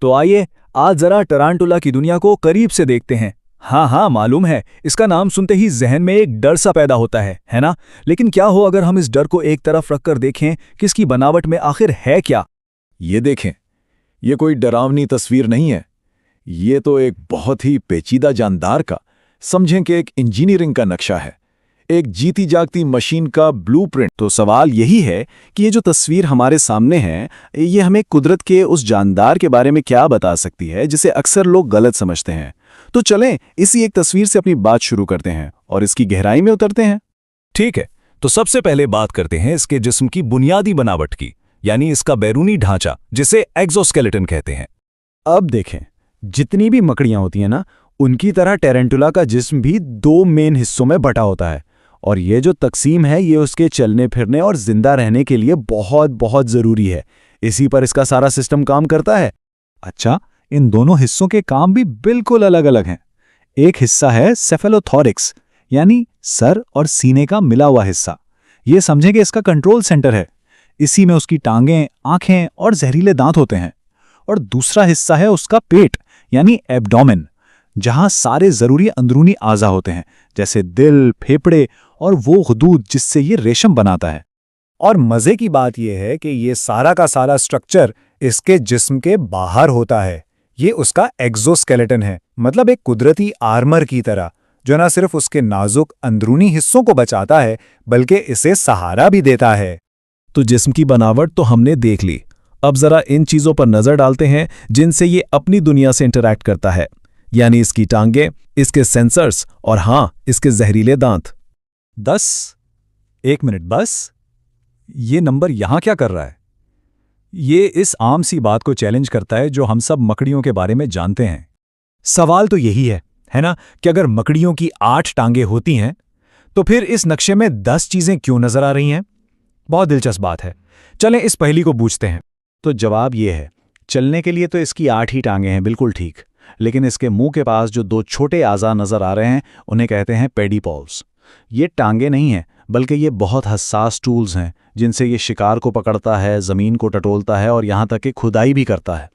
तो आइए आज जरा टरांटुला की दुनिया को करीब से देखते हैं। हाँ, मालूम है, इसका नाम सुनते ही जहन में एक डर सा पैदा होता है ना? लेकिन क्या हो अगर हम इस डर को एक तरफ रखकर देखें कि इसकी बनावट में आखिर है क्या? ये देखें, ये कोई डरावनी तस्वीर नहीं है। ये तो एक बहुत ही पेचीदा जानदार का, समझें कि एक इंजीनियरिंग का नक्शा है, एक जीती जागती मशीन का ब्लूप्रिंट। तो सवाल यही है कि ये जो तस्वीर हमारे सामने है, ये हमें कुदरत के उस जानदार के बारे में क्या बता सकती है जिसे अक्सर लोग गलत समझते हैं। तो चलें इसी एक तस्वीर से अपनी बात शुरू करते हैं और इसकी गहराई में उतरते हैं। ठीक है, तो सबसे पहले बात करते हैं इसके जिस्म की बुनियादी बनावट की, यानी इसका बैरूनी ढांचा, जिसे एक्सोस्केलेटन कहते हैं। अब देखें, जितनी भी मकड़ियां होती हैं ना, उनकी तरह टेरेंटुला का जिस्म भी दो मेन हिस्सों में बटा होता है, और ये जो तकसीम है ये उसके चलने फिरने और जिंदा रहने के लिए बहुत बहुत जरूरी है। इसी पर इसका सारा सिस्टम काम करता है। अच्छा, इन दोनों हिस्सों के काम भी बिल्कुल अलग अलग हैं। एक हिस्सा है सेफेलोथोरिक्स, यानी सर और सीने का मिला हुआ हिस्सा। ये समझें कि इसका कंट्रोल सेंटर है। इसी में उसकी टांगें, आंखें और जहरीले दांत होते हैं। और दूसरा हिस्सा है उसका पेट, यानी एब्डोमेन, जहां सारे जरूरी अंदरूनी आज़ा होते हैं, जैसे दिल, फेफड़े और वो हदूद जिससे ये रेशम बनाता है। और मजे की बात यह है कि ये सारा का सारा स्ट्रक्चर इसके जिस्म के बाहर होता है। ये उसका एक्सोस्केलेटन है, मतलब एक कुदरती आर्मर की तरह, जो न सिर्फ उसके नाजुक अंदरूनी हिस्सों को बचाता है बल्कि इसे सहारा भी देता है। तो जिस्म की बनावट तो हमने देख ली, अब जरा इन चीजों पर नजर डालते हैं जिनसे ये अपनी दुनिया से इंटरैक्ट करता है, यानी इसकी टांगें, इसके सेंसर्स और हाँ, इसके जहरीले दांत। 10 1 मिनट बस, ये नंबर यहां क्या कर रहा है? ये इस आम सी बात को चैलेंज करता है जो हम सब मकड़ियों के बारे में जानते हैं। सवाल तो यही है ना, कि अगर मकड़ियों की 8 टांगें होती हैं तो फिर इस नक्शे में 10 चीजें क्यों नजर आ रही हैं? बहुत दिलचस्प बात है। चलें इस पहेली को बूझते हैं। तो जवाब ये है, चलने के लिए तो इसकी 8 ही टांगें हैं, बिल्कुल ठीक, लेकिन इसके मुंह के पास जो 2 छोटे आज़ा नजर आ रहे हैं उन्हें कहते हैं पेडिपॉल्स। ये टांगें नहीं हैं, बल्कि ये बहुत हसास टूल्स हैं जिनसे ये शिकार को पकड़ता है, जमीन को टटोलता है और यहां तक कि खुदाई भी करता है।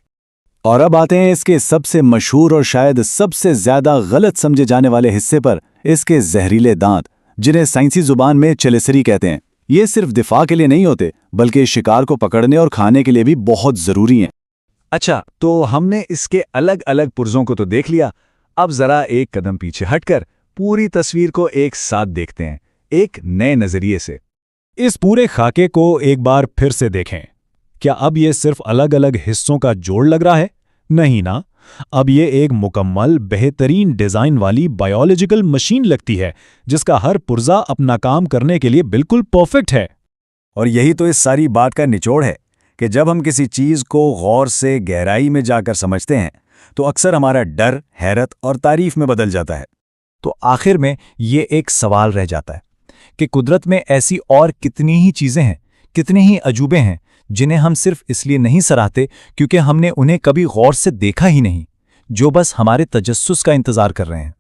और अब आते हैं इसके सबसे मशहूर और शायद सबसे ज्यादा गलत समझे जाने वाले हिस्से पर, इसके जहरीले दांत, जिन्हें साइंसी जुबान में चलेसरी कहते हैं। ये सिर्फ दिफा के लिए नहीं होते, बल्कि शिकार को पकड़ने और खाने के लिए भी बहुत जरूरी हैं। अच्छा, तो हमने इसके अलग अलग पुर्जों को तो देख लिया। अब जरा एक कदम पीछे हटकर पूरी तस्वीर को एक साथ देखते हैं, एक नए नजरिए से। इस पूरे खाके को एक बार फिर से देखें। क्या अब ये सिर्फ अलग अलग हिस्सों का जोड़ लग रहा है? नहीं ना, अब ये एक मुकम्मल बेहतरीन डिजाइन वाली बायोलॉजिकल मशीन लगती है, जिसका हर पुर्जा अपना काम करने के लिए बिल्कुल परफेक्ट है। और यही तो इस सारी बात का निचोड़ है कि जब हम किसी चीज को गौर से गहराई में जाकर समझते हैं तो अक्सर हमारा डर हैरत और तारीफ में बदल जाता है। तो आखिर में ये एक सवाल रह जाता है कि कुदरत में ऐसी और कितनी ही चीजें हैं, कितने ही अजूबे हैं जिन्हें हम सिर्फ इसलिए नहीं सराहते क्योंकि हमने उन्हें कभी गौर से देखा ही नहीं, जो बस हमारे तजस्सुस का इंतजार कर रहे हैं।